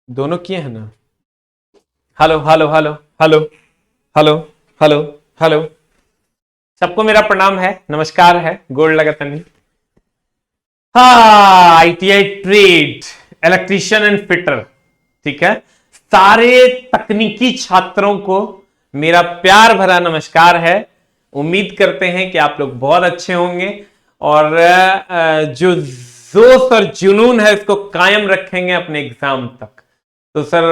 दोनों किए हैं ना? Hello hello hello hello hello hello hello. सबको मेरा प्रणाम है, नमस्कार है, गोड़ लगतनी। हाँ, ITI trade electrician and fitter, ठीक है। सारे तकनीकी छात्रों को मेरा प्यार भरा नमस्कार है। उम्मीद करते हैं कि आप लोग बहुत अच्छे होंगे और जो जोश और जुनून है उसको कायम रखेंगे अपने एग्जाम तक। तो सर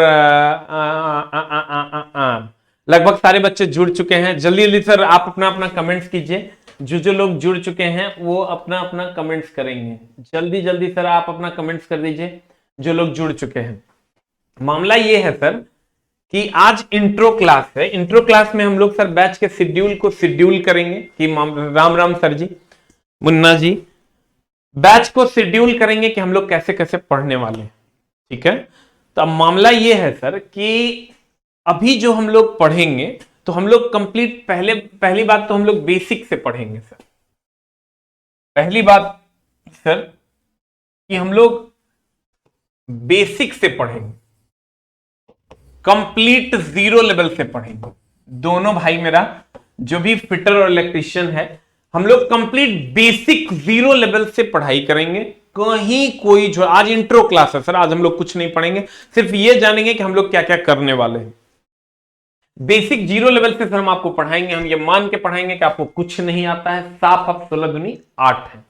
लगभग सारे बच्चे जुड़ चुके हैं। जल्दी जल्दी सर आप अपना अपना कमेंट्स कीजिए। जो लोग जुड़ चुके हैं वो अपना अपना कमेंट्स करेंगे। जल्दी जल्दी सर आप अपना कमेंट्स कर दीजिए जो लोग जुड़ चुके हैं। मामला ये है सर कि आज इंट्रो क्लास है। इंट्रो क्लास में हम लोग सर बैच के शेड्यूल को शेड्यूल करेंगे कि राम राम सर जी, मुन्ना जी, बैच को शेड्यूल करेंगे कि हम लोग कैसे कैसे पढ़ने वाले हैं, ठीक है। तो अब मामला ये है सर कि अभी जो हम लोग पढ़ेंगे तो हम लोग कंप्लीट पहली बात तो हम लोग बेसिक से पढ़ेंगे सर। पहली बात सर कि हम लोग बेसिक से पढ़ेंगे, कंप्लीट जीरो लेवल से पढ़ेंगे। दोनों भाई मेरा जो भी फिटर और इलेक्ट्रीशियन है, हम लोग कंप्लीट बेसिक जीरो लेवल से पढ़ाई करेंगे। कहीं कोई जो आज इंट्रो क्लास है सर, आज हम लोग कुछ नहीं पढ़ेंगे, सिर्फ ये जानेंगे कि हम लोग क्या क्या करने वाले हैं। बेसिक जीरो लेवल से सर हम आपको पढ़ाएंगे। हम ये मान के पढ़ाएंगे कि आपको कुछ नहीं आता है, साफ आप 16 दूनी 8 है,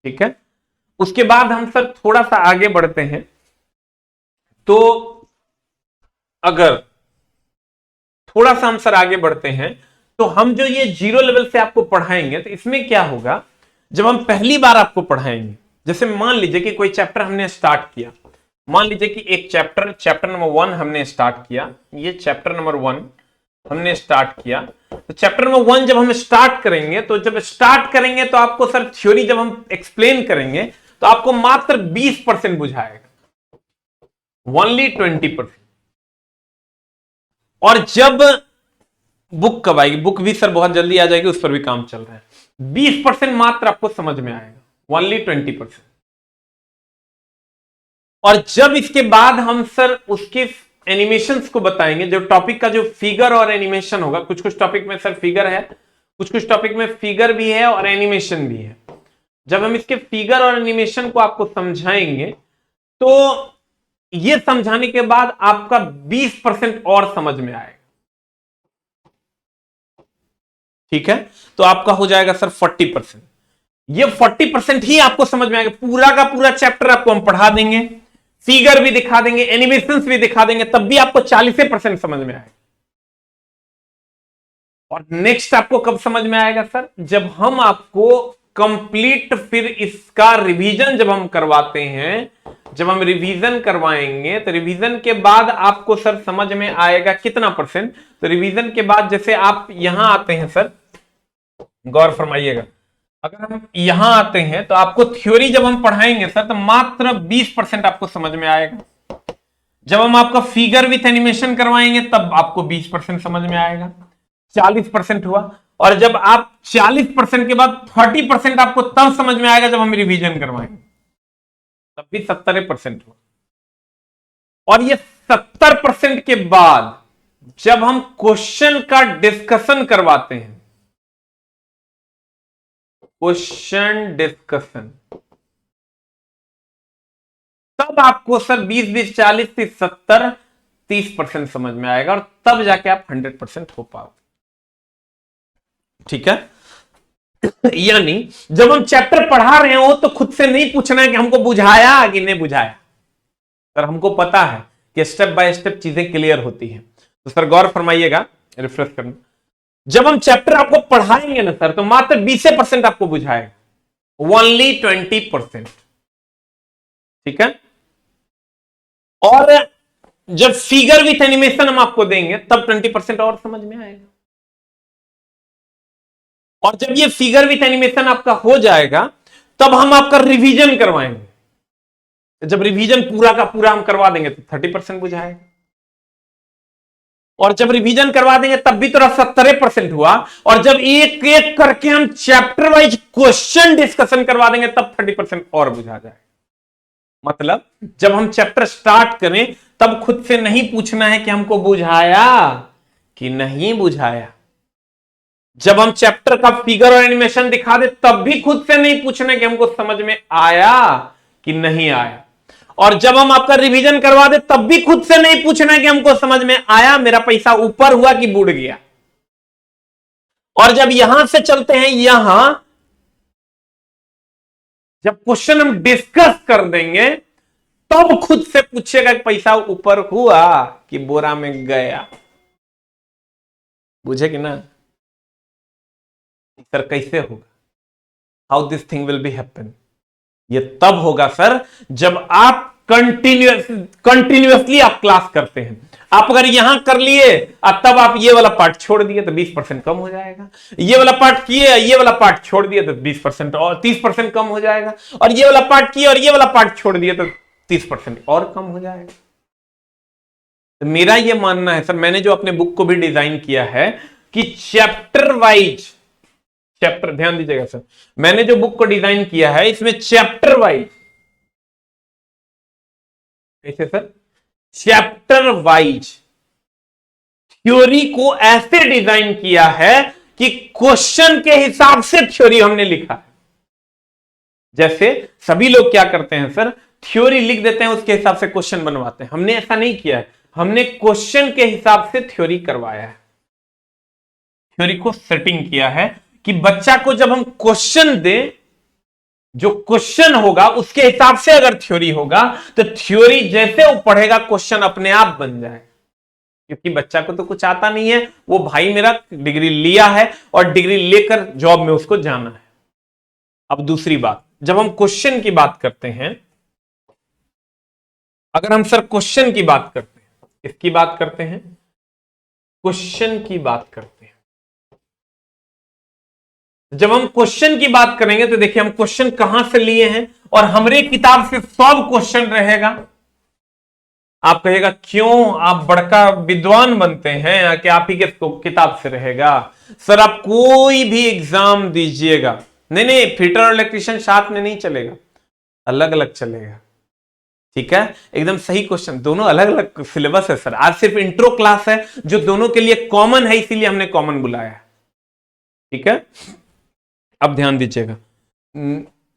ठीक है। उसके बाद हम सर थोड़ा सा आगे बढ़ते हैं। तो अगर थोड़ा सा हम सर आगे बढ़ते हैं तो हम जो ये जीरो लेवल से आपको पढ़ाएंगे तो इसमें क्या होगा, जब हम पहली बार आपको पढ़ाएंगे, जैसे मान लीजिए कि कोई चैप्टर हमने स्टार्ट किया, मान लीजिए कि एक चैप्टर नंबर 1 हमने स्टार्ट किया, ये चैप्टर नंबर 1 हमने स्टार्ट किया। तो चैप्टर नंबर 1 जब हम स्टार्ट करेंगे तो आपको सर थ्योरी जब हम एक्सप्लेन करेंगे तो आपको मात्र 20% बुझाएगा, ओनली 20%। और जब बुक कब आएगी, बुक भी सर बहुत जल्दी आ जाएगी, उस पर भी काम चल रहा है। 20% मात्र आपको समझ में आएगा, ओनली 20%। और जब इसके बाद हम सर उसके एनिमेशंस को बताएंगे, जो टॉपिक का जो फिगर और एनिमेशन होगा, कुछ कुछ टॉपिक में सर फिगर है, कुछ कुछ टॉपिक में फिगर भी है और एनिमेशन भी है। जब हम इसके फिगर और एनिमेशन को आपको समझाएंगे तो ये समझाने के बाद आपका 20% और समझ में आएगा, ठीक है। तो आपका हो जाएगा सर 40%। ये 40% ही आपको समझ में आएगा। पूरा का पूरा चैप्टर आपको हम पढ़ा देंगे, फिगर भी दिखा देंगे, एनिमेशंस भी दिखा देंगे, तब भी आपको 40% समझ में आएगा। और नेक्स्ट आपको कब समझ में आएगा सर, जब हम आपको कंप्लीट फिर इसका रिवीजन जब हम करवाते हैं, जब हम रिवीजन करवाएंगे तो रिवीजन के बाद आपको सर समझ में आएगा कितना परसेंट। तो रिवीजन के बाद जैसे आप यहां आते हैं सर, गौर फरमाइएगा, अगर हम यहां आते हैं तो आपको थ्योरी जब हम पढ़ाएंगे सर तो मात्र 20% आपको समझ में आएगा। जब हम आपका फिगर विथ एनिमेशन करवाएंगे तब आपको 20% समझ में आएगा, 40% हुआ। और जब आप 40% के बाद 30% आपको तब समझ में आएगा जब हम रिवीजन करवाएंगे, तब भी 70% हुआ। और ये 70% के बाद जब हम क्वेश्चन का डिस्कशन करवाते हैं, क्वेश्चन डिस्कशन, तब आपको सर 20 40 30 70 30% समझ में आएगा और तब जाके आप 100% हो पाओगे, ठीक है। यानी जब हम चैप्टर पढ़ा रहे हो तो खुद से नहीं पूछना है कि हमको बुझाया कि नहीं बुझाया, सर हमको पता है कि स्टेप बाय स्टेप चीजें क्लियर होती हैं। तो सर गौर फरमाइएगा, रिफ्रेश करना, जब हम चैप्टर आपको पढ़ाएंगे ना सर तो मात्र 20% आपको बुझाएगा, ओनली 20%, ठीक है। और जब फिगर विथ एनिमेशन हम आपको देंगे तब 20% और समझ में आएगा। और जब ये फिगर विथ एनिमेशन आपका हो जाएगा तब हम आपका रिवीजन करवाएंगे। जब रिवीजन पूरा का पूरा हम करवा देंगे तो 30% बुझाएगा। और जब रिवीजन करवा देंगे तब भी तो 70% हुआ। और जब एक एक करके हम चैप्टर वाइज क्वेश्चन डिस्कशन करवा देंगे तब 30% और बुझा जाएगा। मतलब जब हम चैप्टर स्टार्ट करें तब खुद से नहीं पूछना है कि हमको बुझाया कि नहीं बुझाया। जब हम चैप्टर का फिगर और एनिमेशन दिखा दे तब भी खुद से नहीं पूछना है कि हमको समझ में आया कि नहीं आया। और जब हम आपका रिवीजन करवा दे तब भी खुद से नहीं पूछना है कि हमको समझ में आया, मेरा पैसा ऊपर हुआ कि बुड़ गया। और जब यहां से चलते हैं यहां, जब क्वेश्चन हम डिस्कस कर देंगे तब खुद से पूछेगा कि पैसा ऊपर हुआ कि बोरा में गया। बुझे कि ना सर कैसे होगा, how this thing will be happen? ये तब होगा सर जब आप कंटिन्यूअसली आप क्लास करते हैं। आप अगर यहां कर लिए और तब आप ये वाला पार्ट छोड़ दिए तो 20% कम हो जाएगा, ये वाला पार्ट किए ये वाला पार्ट छोड़ दिए तो 20% और 30% कम हो जाएगा, और ये वाला पार्ट किए और ये वाला पार्ट छोड़ दिए तो 30% और कम हो जाएगा। तो मेरा ये मानना है सर, मैंने जो अपने बुक को भी डिजाइन किया है कि चैप्टर वाइज, चैप्टर ध्यान दीजिएगा सर, मैंने जो बुक को डिजाइन किया है इसमें चैप्टर वाइज, कैसे सर, चैप्टर वाइज थ्योरी को ऐसे डिजाइन किया है कि क्वेश्चन के हिसाब से थ्योरी हमने लिखा है। जैसे सभी लोग क्या करते हैं सर, थ्योरी लिख देते हैं उसके हिसाब से क्वेश्चन बनवाते हैं। हमने ऐसा नहीं किया है, हमने क्वेश्चन के हिसाब से थ्योरी करवाया है, थ्योरी को सेटिंग किया है कि बच्चा को जब हम क्वेश्चन दें, जो क्वेश्चन होगा उसके हिसाब से अगर थ्योरी होगा तो थ्योरी जैसे वो पढ़ेगा क्वेश्चन अपने आप बन जाए। क्योंकि बच्चा को तो कुछ आता नहीं है, वो भाई मेरा डिग्री लिया है और डिग्री लेकर जॉब में उसको जाना है। अब दूसरी बात, जब हम क्वेश्चन की बात करते हैं, अगर हम सर क्वेश्चन की बात करते हैं, इसकी बात करते हैं, क्वेश्चन की बात करते हैं, जब हम क्वेश्चन की बात करेंगे तो देखिए हम क्वेश्चन कहां से लिए हैं, और हमारे किताब से सब क्वेश्चन रहेगा। आप कहिएगा क्यों आप बड़का विद्वान बनते हैं कि आप ही के किताब से रहेगा? सर आप कोई भी एग्जाम दीजिएगा, नहीं फिटर और इलेक्ट्रीशियन साथ में नहीं चलेगा, अलग अलग चलेगा। ठीक है, एकदम सही क्वेश्चन, दोनों अलग अलग सिलेबस है सर। आज सिर्फ इंट्रो क्लास है जो दोनों के लिए कॉमन है, इसीलिए हमने कॉमन बुलाया है। ठीक है, अब ध्यान दीजिएगा,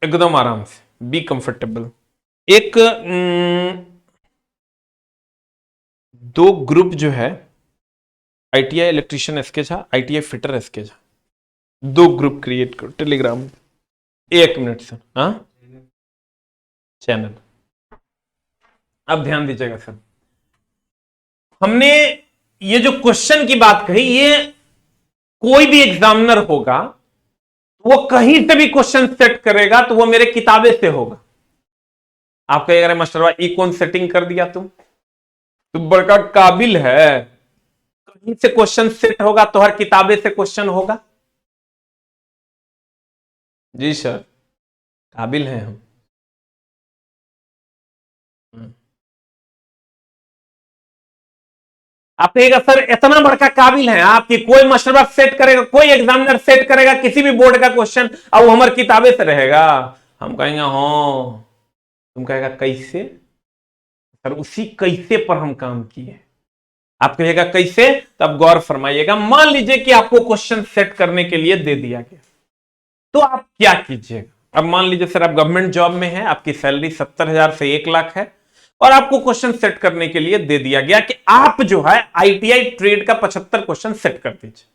एकदम आराम से, बी कंफर्टेबल। एक दो ग्रुप जो है, ITI electrician SK Jha, ITI fitter SK Jha, दो ग्रुप क्रिएट करो टेलीग्राम। 1 मिनट सर, हाँ चैनल। अब ध्यान दीजिएगा सर, हमने ये जो क्वेश्चन की बात कही, ये कोई भी एग्जामिनर होगा वो कहीं से भी क्वेश्चन सेट करेगा तो वो मेरे किताबे से होगा। आप कहेगा मास्टर भाई ये कौन सेटिंग कर दिया तुम बड़का काबिल है, कहीं से क्वेश्चन सेट होगा तो हर किताबे से क्वेश्चन होगा। जी सर, काबिल हैं हम। आप कहेगा सर इतना बड़का काबिल है आपकी, कोई मास्टर सेट करेगा, कोई एग्जामिनर सेट करेगा किसी भी बोर्ड का क्वेश्चन और वो हमारे किताबे से रहेगा? हम कहेंगे हाँ। तुम कहेगा कैसे? सर उसी कैसे पर हम काम किए। आप कहेगा कैसे, तो आप गौर फरमाइएगा। मान लीजिए कि आपको क्वेश्चन सेट करने के लिए दे दिया गया, तो आप क्या कीजिएगा? अब मान लीजिए सर आप गवर्नमेंट जॉब में हैं, आपकी सैलरी 70,000 से 1 लाख है, और आपको क्वेश्चन सेट करने के लिए दे दिया गया कि आप जो है आईटीआई ट्रेड का 75 क्वेश्चन सेट कर दीजिए।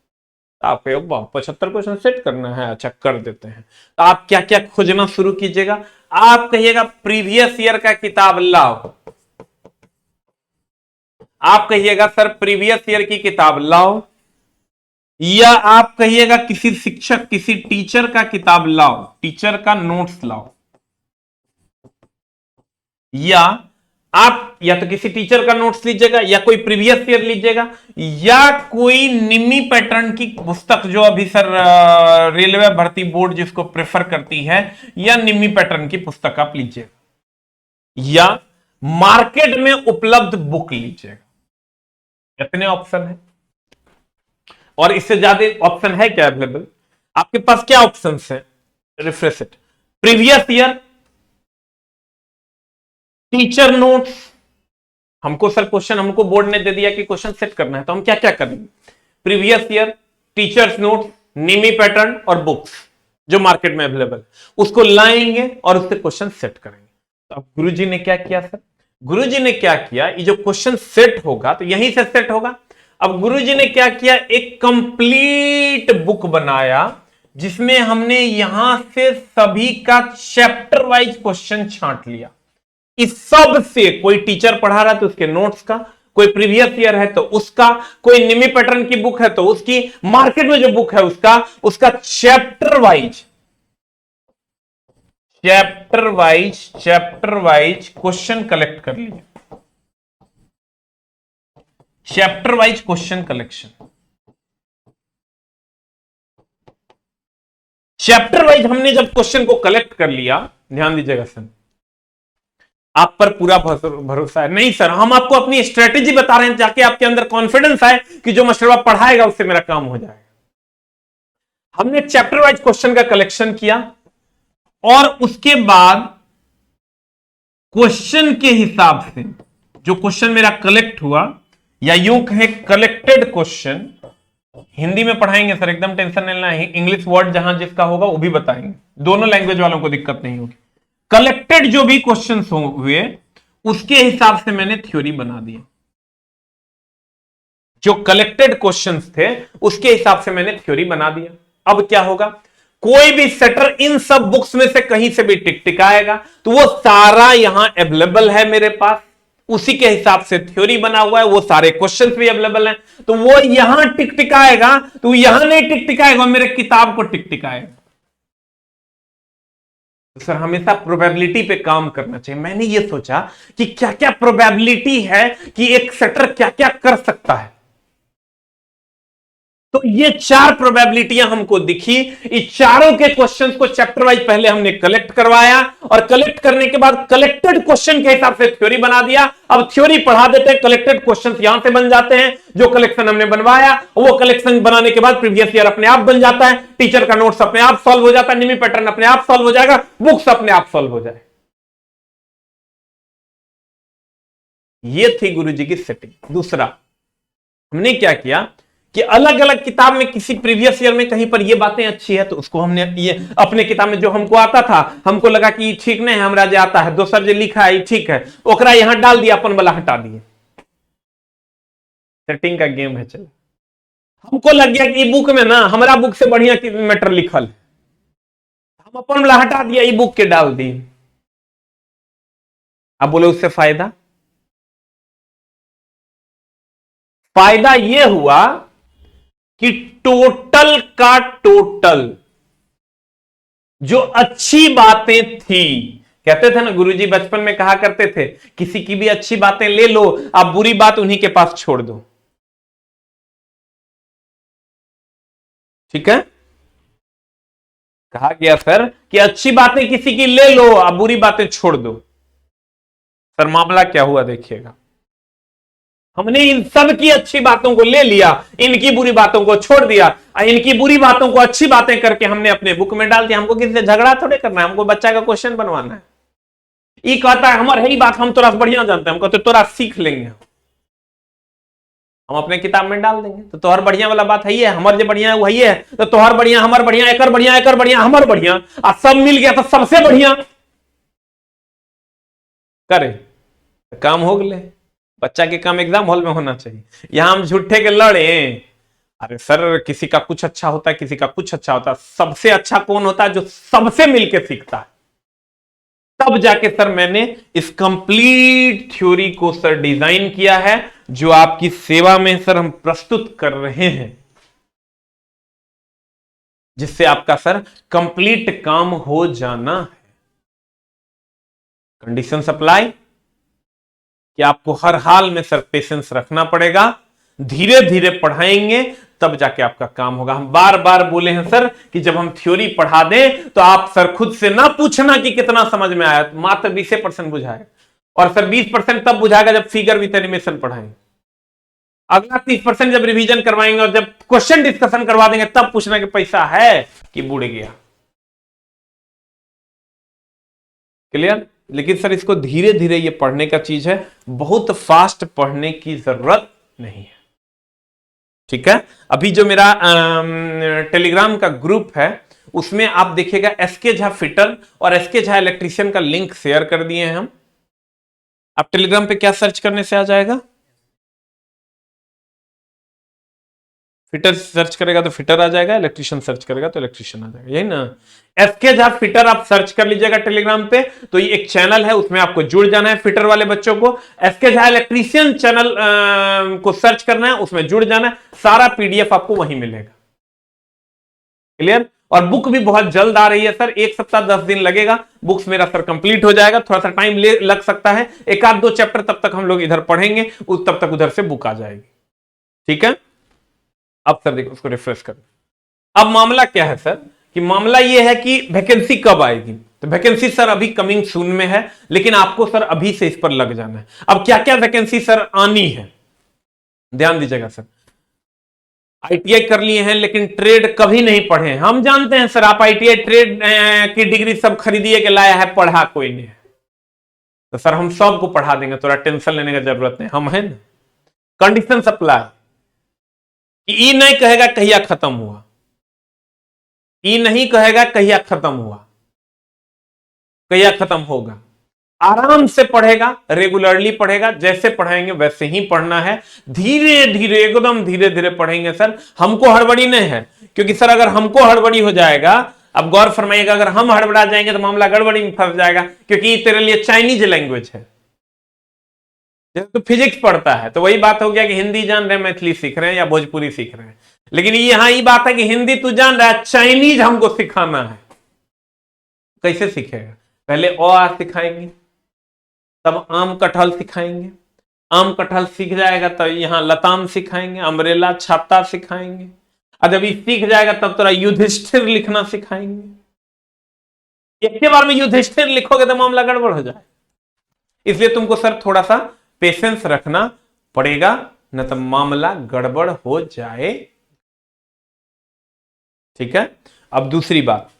आप 75 क्वेश्चन सेट करना है, अच्छा कर देते हैं। तो आप क्या क्या खोजना शुरू कीजिएगा? आप कहिएगा प्रीवियस ईयर का किताब लाओ, आप कहिएगा सर प्रीवियस ईयर की किताब लाओ, या आप कहिएगा किसी शिक्षक किसी टीचर का किताब लाओ, टीचर का नोट्स लाओ, या आप या तो किसी टीचर का नोट्स लीजिएगा, या कोई प्रीवियस ईयर लीजिएगा, या कोई निम्मी पैटर्न की पुस्तक जो अभी सर रेलवे भर्ती बोर्ड जिसको प्रेफर करती है, या निम्मी पैटर्न की पुस्तक आप लीजिएगा, या मार्केट में उपलब्ध बुक लीजिएगा। कितने ऑप्शन है? और इससे ज्यादा ऑप्शन है क्या अवेलेबल? आपके पास क्या ऑप्शन है? Refresh it. Previous year, teacher notes, हमको सर क्वेश्चन हमको बोर्ड ने दे दिया कि क्वेश्चन सेट करना है, तो हम क्या क्या करेंगे? प्रीवियस ईयर, टीचर्स नोट्स, निमी पैटर्न और बुक्स जो मार्केट में अवेलेबल, उसको लाएंगे और उससे क्वेश्चन सेट करेंगे। तो अब गुरुजी ने क्या किया सर? गुरुजी ने क्या किया, ये जो क्वेश्चन सेट होगा तो यहीं से सेट होगा। अब गुरुजी ने क्या किया, एक कंप्लीट बुक बनाया जिसमें हमने यहां से सभी का चैप्टर वाइज क्वेश्चन छांट लिया। इस सब से कोई टीचर पढ़ा रहा है तो उसके नोट्स का, कोई प्रीवियस ईयर है तो उसका, कोई निमी पैटर्न की बुक है तो उसकी, मार्केट में जो बुक है उसका चैप्टर वाइज क्वेश्चन कलेक्ट कर लिए। Chapter wise question collection, chapter wise हमने जब क्वेश्चन को कलेक्ट कर लिया, ध्यान दीजिएगा सर, आप पर पूरा भरोसा है? नहीं सर, हम आपको अपनी स्ट्रेटेजी बता रहे हैं ताकि आपके अंदर कॉन्फिडेंस आए कि जो मास्टर पढ़ाएगा उससे मेरा काम हो जाएगा। हमने चैप्टर वाइज क्वेश्चन का कलेक्शन किया और उसके बाद क्वेश्चन के हिसाब से जो क्वेश्चन मेरा कलेक्ट हुआ, या यूं कहें कलेक्टेड क्वेश्चन, हिंदी में पढ़ाएंगे सर, एकदम टेंशन नहीं लेना, इंग्लिश वर्ड जहां जिसका होगा वो भी बताएंगे, दोनों लैंग्वेज वालों को दिक्कत नहीं होगी। कलेक्टेड जो भी क्वेश्चंस हुए उसके हिसाब से मैंने थ्योरी बना दी। जो कलेक्टेड क्वेश्चंस थे उसके हिसाब से मैंने थ्योरी बना दिया। अब क्या होगा, कोई भी सेटर इन सब बुक्स में से कहीं से भी टिक टिकाएगा तो वो सारा यहां अवेलेबल है मेरे पास, उसी के हिसाब से थ्योरी बना हुआ है, वो सारे क्वेश्चंस भी अवेलेबल हैं, तो वो यहां टिक टिकाएगा तो यहां नहीं टिक टिकाएगा, मेरे किताब को टिक टिकाएगा। तो सर हमेशा प्रोबेबिलिटी पे काम करना चाहिए। मैंने ये सोचा कि क्या क्या प्रोबेबिलिटी है कि एक सेटर क्या क्या कर सकता है, तो ये 4 प्रोबेबिलिटियां हमको दिखी। इस चारों के क्वेश्चंस को चैप्टर वाइज पहले हमने कलेक्ट करवाया और कलेक्ट करने के बाद कलेक्टेड क्वेश्चन के हिसाब से थ्योरी बना दिया। अब थ्योरी पढ़ा देते हैं, कलेक्टेड क्वेश्चंस यहां से बन जाते हैं, जो कलेक्शन हमने बनवाया वो कलेक्शन बनाने के बाद प्रीवियस ईयर अपने आप बन जाता है, टीचर का नोट्स अपने आप सॉल्व हो जाता है, निमी पैटर्न अपने आप सॉल्व हो जाएगा, बुक्स अपने आप सॉल्व हो जाए। ये थी गुरुजी की सेटिंग। दूसरा हमने क्या किया कि अलग अलग किताब में किसी प्रीवियस ईयर में कहीं पर ये बातें अच्छी है तो उसको हमने ये अपने किताब में जो हमको आता था, हमको लगा कि ठीक नहीं है, हमरा जो आता है दोसर जो लिखा है ठीक है, ओकरा यहां डाल दिया, अपन वाला हटा दिए। सेटिंग का गेम है। चलो, हमको लग गया कि बुक में ना हमारा बुक से बढ़िया मैटर लिखल है, हम अपन वाला हटा दिया, ई बुक के डाल दिए। अब बोले उससे फायदा ये हुआ कि टोटल का टोटल जो अच्छी बातें थी, कहते थे ना गुरुजी बचपन में कहा करते थे, किसी की भी अच्छी बातें ले लो, आप बुरी बात उन्हीं के पास छोड़ दो। ठीक है, कहा गया सर कि अच्छी बातें किसी की ले लो, आप बुरी बातें छोड़ दो। सर मामला क्या हुआ देखिएगा, हमने इन सब की अच्छी बातों को ले लिया, इनकी बुरी बातों को छोड़ दिया, इनकी बुरी बातों को अच्छी बातें करके हमने अपने बुक में डाल दिया। हमको किसी से झगड़ा थोड़े करना है, हमको बच्चा का क्वेश्चन बनवाना है। ये कहता है हमारे ही बात हम तोरा बढ़िया जानते हैं, हम कहते तोरा सीख लेंगे, हम अपने किताब में डाल देंगे। तो तोहर बढ़िया वाला बात है, हमारे जो बढ़िया है वही है, तो तोहर बढ़िया, हमार बढ़िया, एकर बढ़िया, एकर बढ़िया, हमार बढ़िया, और सब मिल गया तो सबसे बढ़िया करे, काम हो गए। बच्चा के काम एग्जाम हॉल में होना चाहिए, यहां हम झूठे के लड़े। अरे सर किसी का कुछ अच्छा होता है, किसी का कुछ अच्छा होता है, सबसे अच्छा कौन होता है? जो सबसे मिलके सीखता है। तब जाके सर मैंने इस कंप्लीट थ्योरी को सर डिजाइन किया है, जो आपकी सेवा में सर हम प्रस्तुत कर रहे हैं, जिससे आपका सर कंप्लीट काम हो जाना है। कंडीशन सप्लाई कि आपको हर हाल में सर पेशेंस रखना पड़ेगा, धीरे धीरे पढ़ाएंगे तब जाके आपका काम होगा। हम बार बार बोले हैं सर कि जब हम थ्योरी पढ़ा दें तो आप सर खुद से ना पूछना कि कितना समझ में आया, मात्र 20% बुझाएगा, और सर 20% तब बुझाएगा जब फिगर विथ एनिमेशन पढ़ाएंगे। अगला 30% जब रिवीजन करवाएंगे और जब क्वेश्चन डिस्कशन करवा देंगे तब पूछना कि पैसा है कि बुड़ गया। क्लियर? लेकिन सर इसको धीरे धीरे ये पढ़ने का चीज है, बहुत फास्ट पढ़ने की जरूरत नहीं है। ठीक है, अभी जो मेरा टेलीग्राम का ग्रुप है उसमें आप देखिएगा एसके झा फिटर और एसके झा इलेक्ट्रीशियन का लिंक शेयर कर दिए हैं हम। आप टेलीग्राम पे क्या सर्च करने से आ जाएगा? फिटर सर्च करेगा तो फिटर आ जाएगा, इलेक्ट्रीशियन सर्च करेगा तो इलेक्ट्रीशियन आ जाएगा, यही ना। एसके झा फिटर आप सर्च कर लीजिएगा टेलीग्राम पे, तो ये एक चैनल है, उसमें आपको जुड़ जाना है फिटर वाले बच्चों को। एसके झा इलेक्ट्रीशियन चैनल को सर्च करना है, उसमें जुड़ जाना है, सारा पीडीएफ आपको वहीं मिलेगा। क्लियर? और बुक भी बहुत जल्द आ रही है सर, 1 सप्ताह 10 दिन लगेगा, बुक्स मेरा सर कंप्लीट हो जाएगा, थोड़ा सा टाइम लग सकता है, 1-2 चैप्टर तब तक हम लोग इधर पढ़ेंगे, तब तक उधर से बुक आ जाएगी। ठीक है, अब सर देखो उसको रिफ्रेश कर। अब मामला क्या है सर, कि मामला यह है कि वैकेंसी कब आएगी, तो वैकेंसी सर अभी कमिंग सून में है, लेकिन आपको सर अभी से इस पर लग जाना है। अब क्या क्या वैकेंसी सर आनी है, ध्यान दीजिएगा सर। आईटीआई कर लिए हैं लेकिन ट्रेड कभी नहीं पढ़े, हम जानते हैं सर, आप आईटीआई ट्रेड की डिग्री सब खरीदिए के लाया है, पढ़ा कोई नहीं है, तो सर हम सबको पढ़ा देंगे, थोड़ा टेंशन लेने की जरूरत नहीं, हम हैं ना। कंडीशन सप्लाई कि ई नहीं कहेगा कहिया खत्म हुआ, ई नहीं कहेगा कहिया खत्म हुआ, कहिया खत्म होगा। आराम से पढ़ेगा, रेगुलरली पढ़ेगा, जैसे पढ़ाएंगे वैसे ही पढ़ना है, धीरे धीरे एकदम धीरे धीरे पढ़ेंगे सर, हमको हड़बड़ी नहीं है, क्योंकि सर अगर हमको हड़बड़ी हो जाएगा, अब गौर फरमाइएगा, अगर हम हड़बड़ा जाएंगे तो मामला गड़बड़ी में फंस जाएगा, क्योंकि तेरे लिए चाइनीज लैंग्वेज है। तो फिजिक्स पढ़ता है तो वही बात हो गया कि हिंदी जान रहे हैं, मैथिली सीख रहे हैं या भोजपुरी सीख रहे हैं, लेकिन यहां ये बात है कि हिंदी तू जान रहा है, चाइनीज हमको सिखाना है। कैसे सीखेगा? पहले अ आ सिखाएंगे, तब आम कटहल सिखाएंगे, आम कटहल सीख जाएगा तो यहां लताम सिखाएंगे, अम्ब्रेला छाता सिखाएंगे, और जब ये सीख जाएगा तब तोरा युधिष्ठिर लिखना सिखाएंगे। एक के बार में युधिष्ठिर लिखोगे तो मामला गड़बड़ हो जाए, इसलिए तुमको सर थोड़ा सा पेशेंस रखना पड़ेगा, न तो मामला गड़बड़ हो जाए। ठीक है, अब दूसरी बात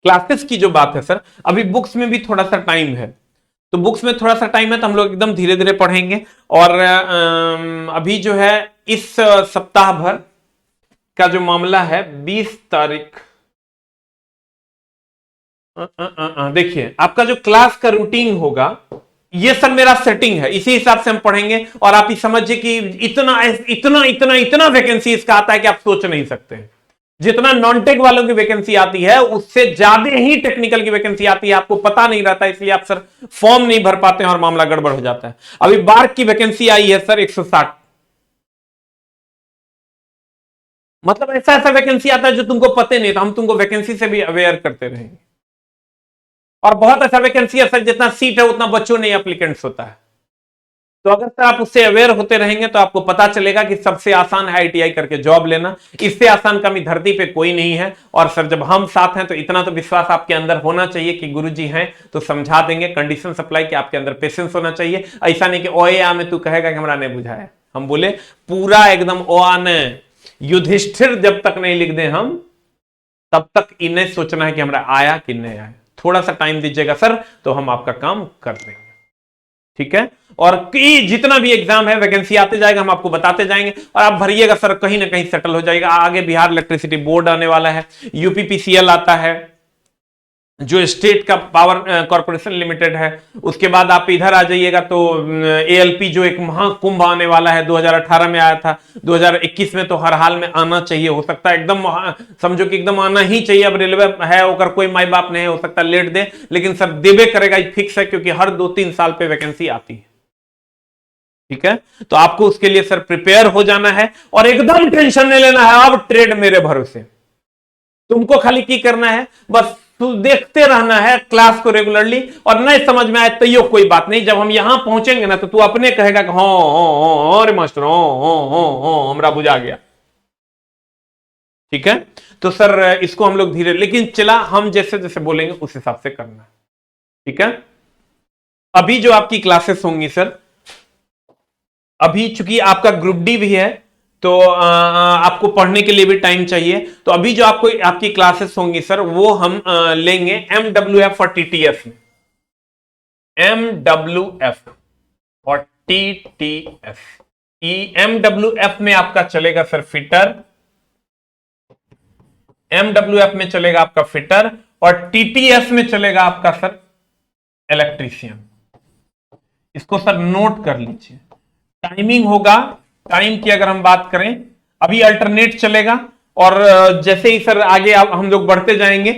क्लासेस की जो बात है सर, अभी बुक्स में भी थोड़ा सा टाइम है, तो बुक्स में थोड़ा सा टाइम है तो हम लोग एकदम धीरे धीरे पढ़ेंगे। और अभी जो है इस सप्ताह भर का जो मामला है 20 तारीख, देखिए आपका जो क्लास का रूटीन होगा, ये सब मेरा सेटिंग है, इसी हिसाब से हम पढ़ेंगे। और आप ये समझिए कि इतना इतना इतना इतना वैकेंसी इसका आता है कि आप सोच नहीं सकते। जितना नॉन टेक वालों की वैकेंसी आती है उससे ज्यादा ही टेक्निकल की वैकेंसी आती है, आपको पता नहीं रहता, इसलिए आप सर फॉर्म नहीं भर पाते हैं और मामला गड़बड़ हो जाता है। अभी बार्क की वैकेंसी आई है सर 160, मतलब ऐसा ऐसा वैकेंसी आता है जो तुमको पता नहीं था, हम तुमको वैकेंसी से भी अवेयर करते रहेंगे। और बहुत ऐसा वैकेंसी है सर, जितना सीट है उतना बच्चों नहीं एप्लीकेंट्स होता है, तो अगर सर आप उससे अवेयर होते रहेंगे तो आपको पता चलेगा कि सबसे आसान है आईटीआई करके जॉब लेना, इससे आसान कमी धरती पे कोई नहीं है। और सर जब हम साथ हैं तो इतना तो विश्वास आपके अंदर होना चाहिए कि गुरुजी हैं तो समझा देंगे, कंडीशन सप्लाई कि आपके अंदर पेशेंस होना चाहिए। ऐसा नहीं कि ओए आ में तू कहेगा कि हमारा नहीं बुझाया, हम बोले पूरा एकदम ओ आने युधिष्ठिर जब तक नहीं लिख दें हम, तब तक इन्हें सोचना है कि हमारा आया कि नहीं आया। थोड़ा सा टाइम दीजिएगा सर तो हम आपका काम कर देंगे, ठीक है। और जितना भी एग्जाम है वैकेंसी आते जाएगा, हम आपको बताते जाएंगे और आप भरिएगा सर, कहीं ना कहीं सेटल हो जाएगा। आगे बिहार इलेक्ट्रिसिटी बोर्ड आने वाला है, यूपीपीसीएल आता है जो स्टेट का पावर कॉर्पोरेशन लिमिटेड है, उसके बाद आप इधर आ जाइएगा तो एएलपी जो एक महाकुंभ आने वाला है, 2018 में आया था, 2021 में तो हर हाल में आना चाहिए, हो सकता है एकदम समझो कि एकदम आना ही चाहिए। अब रेलवे है होकर कोई माई बाप नहीं, हो सकता लेट दे, लेकिन सर देवे करेगा, फिक्स है, क्योंकि हर 2-3 साल पे वैकेंसी आती है, ठीक है। तो आपको उसके लिए सर प्रिपेयर हो जाना है और एकदम टेंशन नहीं लेना है। अब ट्रेड मेरे भरोसे, तुमको खाली की करना है, बस तू देखते रहना है क्लास को रेगुलरली, और नहीं समझ में आए तो यो कोई बात नहीं, जब हम यहां पहुंचेंगे ना तो तू अपने कहेगा कि हाँ अरे मास्टर हाँ हमरा बुझा गया, ठीक है। तो सर इसको हम लोग धीरे, लेकिन चला हम जैसे जैसे बोलेंगे उस हिसाब से करना है, ठीक है। अभी जो आपकी क्लासेस होंगी सर, अभी चूंकि आपका ग्रुप डी भी है तो आपको पढ़ने के लिए भी टाइम चाहिए, तो अभी जो आपकी क्लासेस होंगी सर वो हम लेंगे MWF और TTF में, MWF और TTS। MWF में आपका चलेगा सर फिटर, MWF में चलेगा आपका फिटर, और TTS में चलेगा आपका सर इलेक्ट्रीशियन। इसको सर नोट कर लीजिए। टाइमिंग होगा, टाइम की अगर हम बात करें, अभी अल्टरनेट चलेगा, और जैसे ही सर आगे हम लोग बढ़ते जाएंगे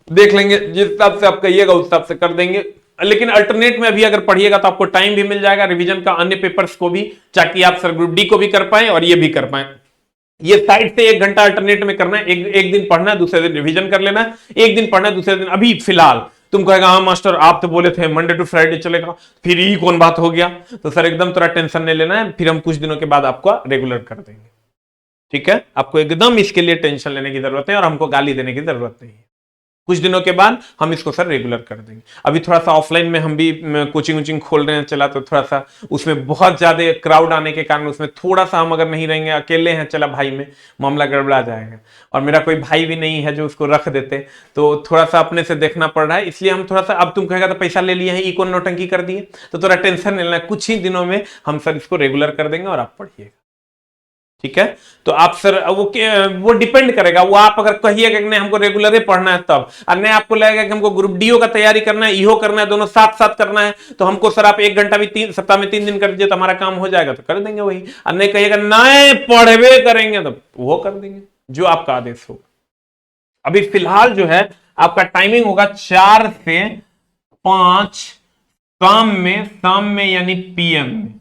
देख लेंगे, जिस हिसाब से आप कहिएगा उस हिसाब से कर देंगे। लेकिन अल्टरनेट में अभी अगर पढ़िएगा तो आपको टाइम भी मिल जाएगा रिवीजन का, अन्य पेपर्स को भी, ताकि आप सर ग्रुप डी को भी कर पाए और ये भी कर पाए। ये साइड से 1 घंटा अल्टरनेट में करना है, एक दिन पढ़ना है, दूसरे दिन रिवीजन कर लेना है, एक दिन पढ़ना है, दूसरे दिन। अभी फिलहाल तुम कहेगा हाँ मास्टर आप तो बोले थे मंडे टू फ्राइडे चलेगा, फिर ये कौन बात हो गया? तो सर एकदम थोड़ा टेंशन नहीं लेना है, फिर हम कुछ दिनों के बाद आपको रेगुलर कर देंगे। ठीक है, आपको एकदम इसके लिए टेंशन लेने की जरूरत है और हमको गाली देने की जरूरत नहीं है। कुछ दिनों के बाद हम इसको सर रेगुलर कर देंगे। अभी थोड़ा सा ऑफलाइन में हम भी कोचिंग खोल रहे हैं चला, तो थोड़ा सा उसमें बहुत ज्यादा क्राउड आने के कारण उसमें थोड़ा सा हम अगर नहीं रहेंगे, अकेले हैं चला भाई में, मामला गड़बड़ा जाएगा। और मेरा कोई भाई भी नहीं है जो उसको रख देते, तो थोड़ा सा अपने से देखना पड़ रहा है, इसलिए हम थोड़ा सा, अब तुम कहेगा तो पैसा ले लिए हैं, ई कौन नौटंकी कर दिए, तो थोड़ा टेंशन नहीं लेना, कुछ ही दिनों में हम सर इसको रेगुलर कर देंगे और आप पढ़िएगा। ठीक है, तो आप सर वो डिपेंड करेगा, वो आप अगर कहिएगा कि नहीं हमको रेगुलर ही पढ़ना है तब, और नहीं आपको लगेगा कि हमको ग्रुप डीओ का तैयारी करना है, ईहो करना है, दोनों साथ साथ करना है, तो हमको सर आप 1 घंटा भी सप्ताह में 3 दिन कर दीजिए तो हमारा काम हो जाएगा, तो कर देंगे वही। और नहीं कहिएगा नहीं पढ़वे करेंगे तो वो कर देंगे, जो आपका आदेश होगा। अभी फिलहाल जो है आपका टाइमिंग होगा 4 से 5 शाम में यानी पीएम में,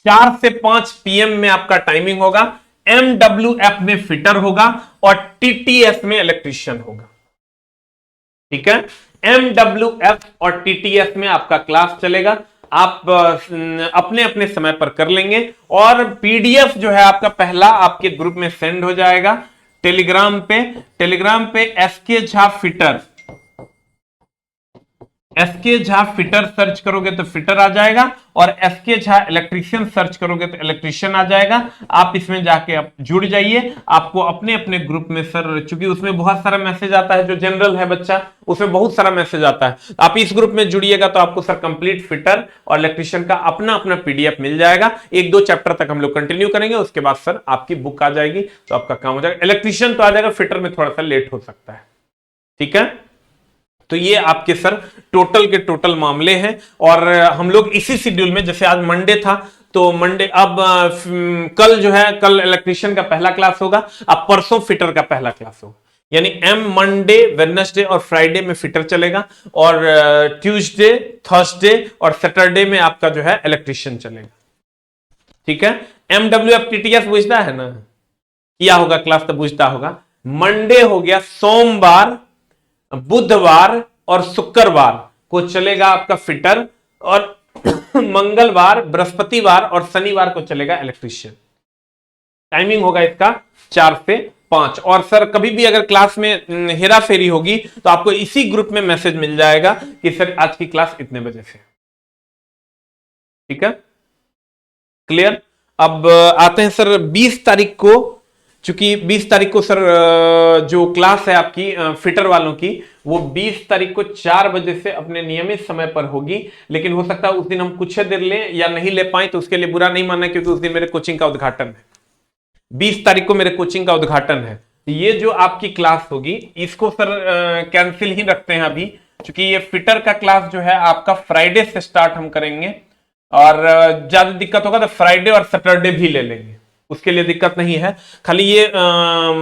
4 से 5 पीएम में आपका टाइमिंग होगा। MWF में फिटर होगा और TTS में इलेक्ट्रीशियन होगा। ठीक है, MWF और TTS में आपका क्लास चलेगा, आप अपने अपने समय पर कर लेंगे। और PDF जो है आपका पहला आपके ग्रुप में सेंड हो जाएगा टेलीग्राम पे SK Jha fitter, SK Jha fitter search करोगे तो फिटर आ जाएगा, और SK झा इलेक्ट्रीशियन सर्च करोगे तो इलेक्ट्रीशियन आ जाएगा। आप इसमें जाके आप जुड़ जाइए। आपको अपने अपने ग्रुप में सर, चूंकि उसमें बहुत सारा मैसेज आता है, जो जनरल है बच्चा उसमें बहुत सारा मैसेज आता है, आप इस ग्रुप में जुड़िएगा तो आपको सर कंप्लीट फिटर और इलेक्ट्रीशियन का अपना अपना PDF मिल जाएगा। 1-2 चैप्टर तक हम लोग कंटिन्यू करेंगे, उसके बाद सर आपकी बुक आ जाएगी तो आपका काम हो जाएगा। इलेक्ट्रीशियन तो आ जाएगा, फिटर में थोड़ा सा लेट हो सकता है। ठीक है, तो ये आपके सर टोटल के टोटल मामले हैं। और हम लोग इसी शेड्यूल में, जैसे आज मंडे था तो मंडे, अब कल जो है, कल इलेक्ट्रीशियन का पहला क्लास होगा, अब परसों फिटर का पहला क्लास होगा। यानी मंडे, वेडनेसडे और फ्राइडे में फिटर चलेगा, और ट्यूसडे, थर्सडे और सैटरडे में आपका जो है इलेक्ट्रीशियन चलेगा। ठीक है, MWF TTS बुझता है ना, किया होगा क्लास तो बुझता होगा। मंडे हो गया, सोमवार, बुधवार और शुक्रवार को चलेगा आपका फिटर, और मंगलवार, बृहस्पतिवार और शनिवार को चलेगा इलेक्ट्रीशियन। टाइमिंग होगा इसका 4 से 5। और सर कभी भी अगर क्लास में हेरा फेरी होगी तो आपको इसी ग्रुप में मैसेज मिल जाएगा कि सर आज की क्लास इतने बजे से। ठीक है, क्लियर। अब आते हैं सर 20 तारीख को, चूंकि 20 तारीख को सर जो क्लास है आपकी फिटर वालों की, वो 20 तारीख को 4 बजे से अपने नियमित समय पर होगी। लेकिन हो सकता है उस दिन हम कुछ देर लें या नहीं ले पाए, तो उसके लिए बुरा नहीं मानना, क्योंकि उस दिन मेरे कोचिंग का उद्घाटन है। 20 तारीख को मेरे कोचिंग का उद्घाटन है। ये जो आपकी क्लास होगी इसको सर कैंसिल ही रखते हैं अभी, क्योंकि ये फिटर का क्लास जो है आपका फ्राइडे से स्टार्ट हम करेंगे, और ज्यादा दिक्कत होगा तो फ्राइडे और सैटरडे भी ले लेंगे, उसके लिए दिक्कत नहीं है। खाली ये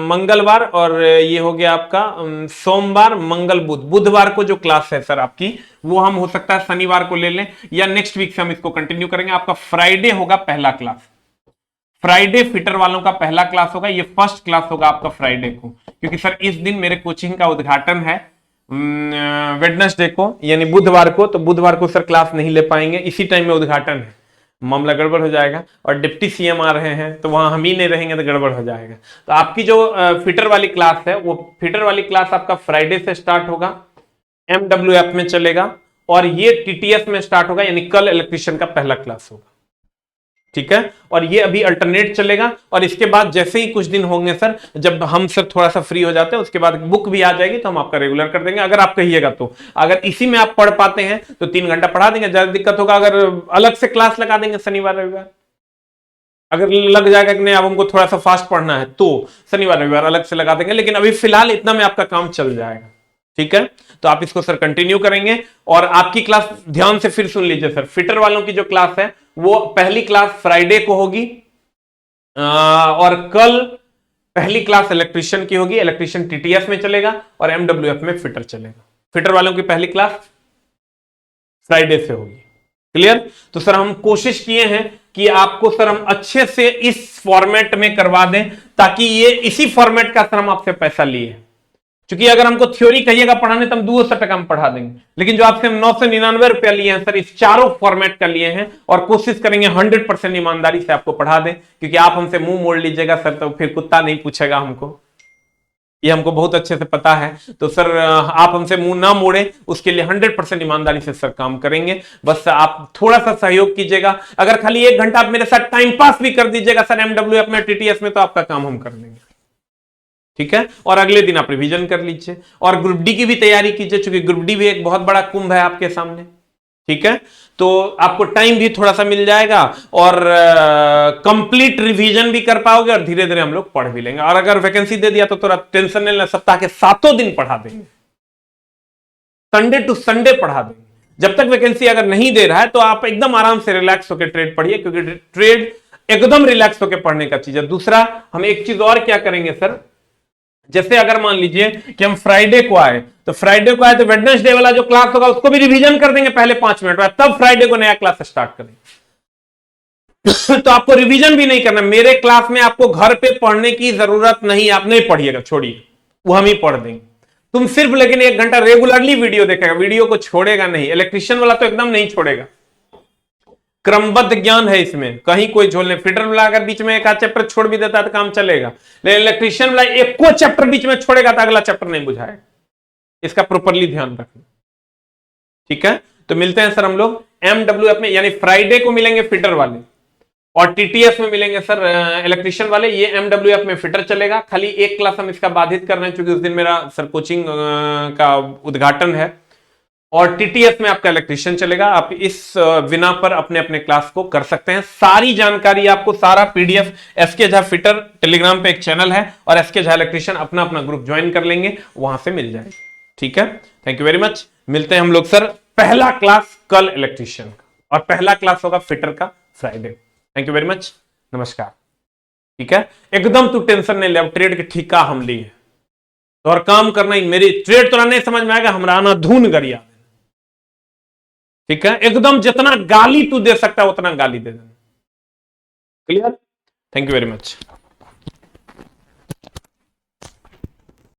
मंगलवार और ये हो गया आपका सोमवार, मंगल, बुधवार को जो क्लास है सर आपकी, वो हम हो सकता है शनिवार को ले लें, या नेक्स्ट वीक से हम इसको कंटिन्यू करेंगे। आपका फ्राइडे होगा पहला क्लास, फ्राइडे फिटर वालों का पहला क्लास होगा, ये फर्स्ट क्लास होगा आपका फ्राइडे को, क्योंकि सर इस दिन मेरे कोचिंग का उद्घाटन है वेडनेसडे को, यानी बुधवार को, तो बुधवार को सर क्लास नहीं ले पाएंगे, इसी टाइम में उद्घाटन है, मामला गड़बड़ हो जाएगा। और डिप्टी CM आ रहे हैं तो वहां हम ही नहीं रहेंगे तो गड़बड़ हो जाएगा। तो आपकी जो फिटर वाली क्लास है, वो फिटर वाली क्लास आपका फ्राइडे से स्टार्ट होगा, MWF में चलेगा, और ये TTS में स्टार्ट होगा, यानी कल इलेक्ट्रीशियन का पहला क्लास होगा। ठीक है, और ये अभी अल्टरनेट चलेगा। और इसके बाद जैसे ही कुछ दिन होंगे सर, जब हम सर थोड़ा सा फ्री हो जाते हैं, उसके बाद बुक भी आ जाएगी तो हम आपका रेगुलर कर देंगे, अगर आप कहिएगा तो। अगर इसी में आप पढ़ पाते हैं तो 3 घंटा पढ़ा देंगे, ज्यादा दिक्कत होगा अगर अलग से क्लास लगा देंगे शनिवार रविवार। अगर लग जाएगा कि नहीं अब हमको थोड़ा सा फास्ट पढ़ना है तो शनिवार रविवार अलग से लगा देंगे, लेकिन अभी फिलहाल इतना में आपका काम चल जाएगा। ठीक है, तो आप इसको सर कंटिन्यू करेंगे। और आपकी क्लास ध्यान से फिर सुन लीजिए सर, फिटर वालों की जो क्लास है वो पहली क्लास फ्राइडे को होगी, और कल पहली क्लास इलेक्ट्रीशियन की होगी, इलेक्ट्रीशियन टीटीएस में चलेगा और एमडब्ल्यूएफ में फिटर चलेगा। फिटर वालों की पहली क्लास फ्राइडे से होगी। क्लियर? तो सर हम कोशिश किए हैं कि आपको सर हम अच्छे से इस फॉर्मेट में करवा दें, ताकि ये इसी फॉर्मेट का सर हम आपसे पैसा लिए। क्योंकि अगर हमको थ्योरी कहिएगा पढ़ाने तो हम 200 टका में पढ़ा देंगे, लेकिन जो आपसे हम 999 रुपया लिए हैं सर, इस चारों फॉर्मेट का लिए हैं, और कोशिश करेंगे 100% ईमानदारी से आपको पढ़ा दें। क्योंकि आप हमसे मुंह मोड़ लीजिएगा सर तो फिर कुत्ता नहीं पूछेगा हमको, ये हमको बहुत अच्छे से पता है। तो सर आप हमसे मुंह ना मोड़े, उसके लिए 100% ईमानदारी से सर काम करेंगे। बस आप थोड़ा सा सहयोग कीजिएगा। अगर खाली 1 घंटा आप मेरे साथ टाइम पास भी कर दीजिएगा सर एमडब्ल्यूएफ में, टीटीएस में, तो आपका काम हम कर लेंगे। ठीक है, और अगले दिन आप रिवीजन कर लीजिए और ग्रुप डी की भी तैयारी कीजिए, क्योंकि ग्रुप डी भी एक बहुत बड़ा कुंभ है आपके सामने। ठीक है, तो आपको टाइम भी थोड़ा सा मिल जाएगा और कंप्लीट रिवीजन भी कर पाओगे, और धीरे धीरे हम लोग पढ़ भी लेंगे। और अगर वैकेंसी दे दिया तो थोड़ा टेंशन नहीं लेना, सप्ताह के 7 दिन पढ़ा देंगे, संडे टू संडे पढ़ा देंगे। जब तक वैकेंसी अगर नहीं दे रहा है तो आप एकदम आराम से रिलैक्स होकर ट्रेड पढ़िए, क्योंकि ट्रेड एकदम रिलैक्स होकर पढ़ने का चीज है। दूसरा हम एक चीज और क्या करेंगे सर, जैसे अगर मान लीजिए कि हम फ्राइडे को आए, तो वेडनेसडे वाला जो क्लास होगा उसको भी रिवीजन कर देंगे पहले 5 मिनट में, तब फ्राइडे को नया क्लास स्टार्ट करेंगे। तो आपको रिवीजन भी नहीं करना, मेरे क्लास में आपको घर पे पढ़ने की जरूरत नहीं, आप नहीं पढ़िएगा, छोड़िए, वो हम ही पढ़ देंगे। तुम सिर्फ लेकिन 1 घंटा रेगुलरली वीडियो देखेगा, वीडियो को छोड़ेगा नहीं। इलेक्ट्रीशियन वाला तो एकदम नहीं छोड़ेगा, क्रमबद्ध ज्ञान है इसमें, कहीं कोई झोल नहीं। फिटर वाला अगर बीच में एक आध चैप्टर छोड़ भी देता है तो काम चलेगा, लेकिन इलेक्ट्रीशियन वाला एक को चैप्टर बीच में छोड़ेगा तो अगला चैप्टर नहीं बुझाएगा। इसका प्रॉपरली ध्यान रखना। ठीक है, तो मिलते हैं सर हम लोग एमडब्ल्यूएफ में, यानी फ्राइडे को मिलेंगे फिटर वाले, और टीटीएस में मिलेंगे सर इलेक्ट्रीशियन वाले। ये एमडब्ल्यूएफ में फिटर चलेगा, खाली एक क्लास हम इसका बाधित कर रहे हैं क्योंकि उस दिन मेरा सर कोचिंग का उद्घाटन है, और टीटीएस में आपका इलेक्ट्रीशियन चलेगा। आप इस बिना पर अपने अपने क्लास को कर सकते हैं। सारी जानकारी आपको, सारा PDF SK Jha fitter Telegram पे एक चैनल है, और एसके झा इलेक्ट्रीशियन अपना अपना ग्रुप ज्वाइन कर लेंगे, वहां से मिल जाएगा। ठीक है, थैंक यू वेरी मच। मिलते हैं हम लोग सर पहला क्लास कल इलेक्ट्रीशियन का, और पहला क्लास होगा फिटर का Friday. Thank you very much, नमस्कार। ठीक है, एकदम तू टेंशन नहीं ले, ट्रेड के ठिका हम लिए और काम करना ही, मेरी ट्रेड तो नहीं समझ में आएगा, हमरा आना धून गरिया। ठीक है, एकदम जितना गाली तू दे सकता है उतना गाली दे देना। Clear? Thank you very much.